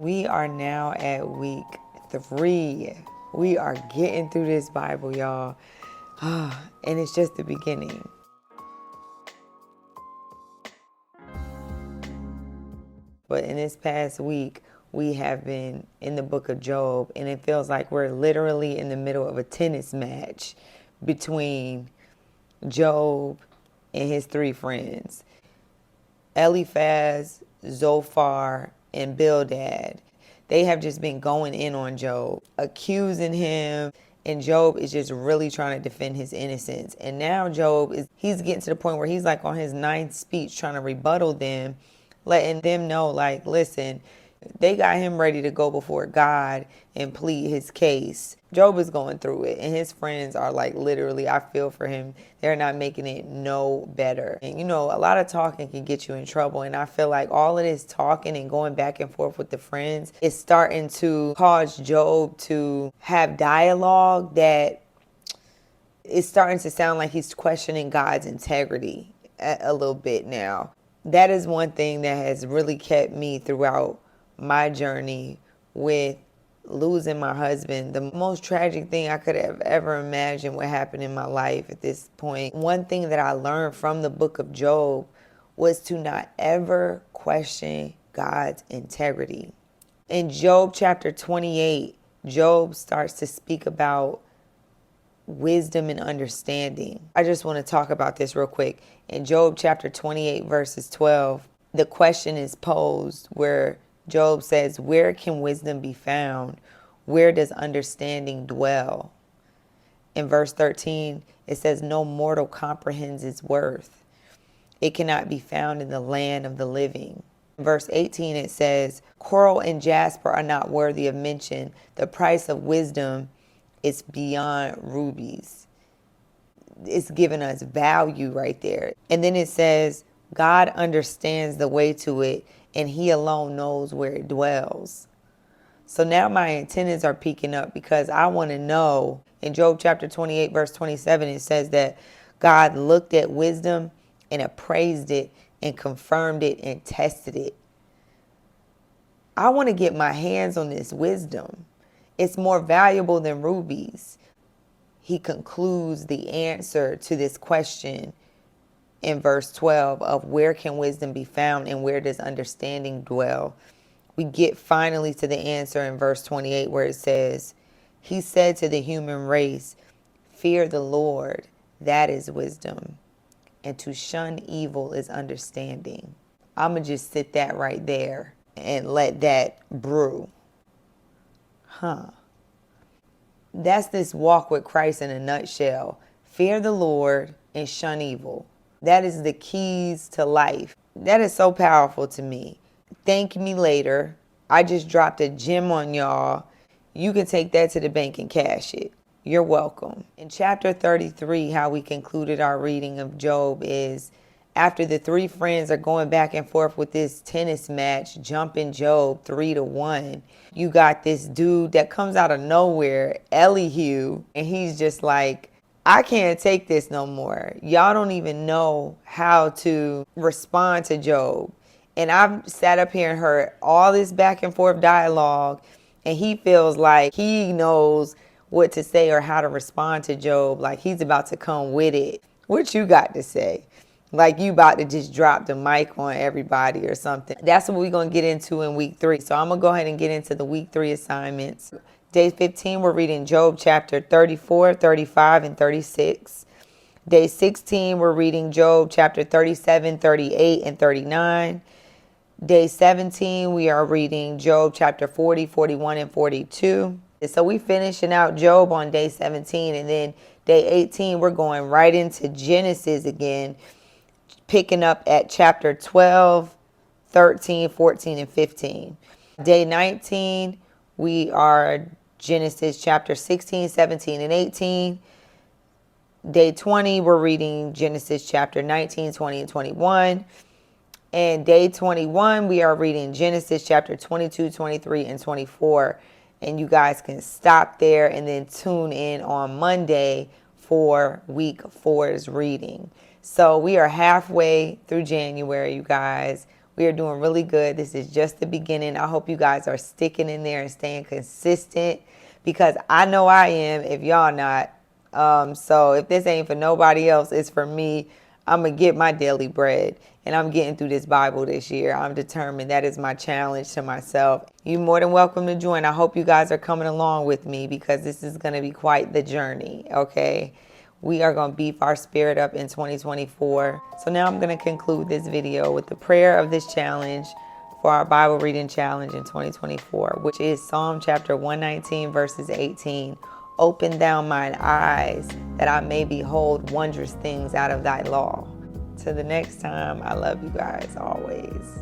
We are now at week 3. We are getting through this Bible, y'all. And it's just the beginning. But in this past week, we have been in the book of Job, and it feels like we're literally in the middle of a tennis match between Job and his 3 friends, Eliphaz, Zophar, and Bildad. They have just been going in on Job, accusing him, and Job is just really trying to defend his innocence. And now he's getting to the point where he's like on his 9th speech trying to rebuttal them, letting them know, like, listen, they got him ready to go before God and plead his case. Job is going through it, and his friends are like, literally, I feel for him. They're not making it no better. And a lot of talking can get you in trouble. And I feel like all of this talking and going back and forth with the friends is starting to cause Job to have dialogue that is starting to sound like he's questioning God's integrity a little bit now. That is one thing that has really kept me throughout my journey with losing my husband. The most tragic thing I could have ever imagined would happen in my life at this point. One thing that I learned from the book of Job was to not ever question God's integrity. In Job chapter 28, Job starts to speak about wisdom and understanding. I just want to talk about this real quick. In Job chapter 28 verses 12, the question is posed where Job says, where can wisdom be found? Where does understanding dwell? In verse 13, it says, no mortal comprehends its worth. It cannot be found in the land of the living. In verse 18, it says, coral and jasper are not worthy of mention. The price of wisdom is beyond rubies. It's giving us value right there. And then it says, God understands the way to it, and he alone knows where it dwells. So now my antennas are peaking up because I want to know. In Job chapter 28, verse 27, it says that God looked at wisdom and appraised it and confirmed it and tested it. I want to get my hands on this wisdom. It's more valuable than rubies. He concludes the answer to this question in verse 12 of where can wisdom be found and where does understanding dwell. We get finally to the answer in verse 28 where it says, he said to the human race, fear the Lord, that is wisdom, and to shun evil is understanding. I'm going to just sit that right there and let that brew. That's this walk with Christ in a nutshell. Fear the Lord and shun evil. That is the keys to life. That is so powerful to me. Thank me later. I just dropped a gem on y'all. You can take that to the bank and cash it. You're welcome. In chapter 33, how we concluded our reading of Job is after the 3 friends are going back and forth with this tennis match, jumping Job 3-1. You got this dude that comes out of nowhere, Elihu, and he's just like, I can't take this no more. Y'all don't even know how to respond to Job. And I've sat up here and heard all this back and forth dialogue, and he feels like he knows what to say or how to respond to Job, like he's about to come with it. What you got to say? Like you about to just drop the mic on everybody or something. That's what we're going to get into in week 3. So I'm going to go ahead and get into the week 3 assignments. Day 15, we're reading Job chapter 34, 35, and 36. Day 16, we're reading Job chapter 37, 38, and 39. Day 17, we are reading Job chapter 40, 41, and 42. So we finishing out Job on day 17, and then day 18, we're going right into Genesis again, picking up at chapter 12, 13, 14, and 15. Day 19, we are Genesis chapter 16, 17, and 18. Day 20, we're reading Genesis chapter 19, 20, and 21. And day 21, we are reading Genesis chapter 22, 23, and 24. And you guys can stop there and then tune in on Monday for week 4's reading. So we are halfway through January, you guys. We are doing really good. This is just the beginning. I hope you guys are sticking in there and staying consistent, because I know I am if y'all not. So if this ain't for nobody else, it's for me. I'm going to get my daily bread, and I'm getting through this Bible this year. I'm determined. That is my challenge to myself. You're more than welcome to join. I hope you guys are coming along with me, because this is going to be quite the journey, okay? We are going to beef our spirit up in 2024. So now I'm going to conclude this video with the prayer of this challenge for our Bible reading challenge in 2024, which is Psalm chapter 119, verses 18. Open thou mine eyes, that I may behold wondrous things out of thy law. Till the next time, I love you guys always.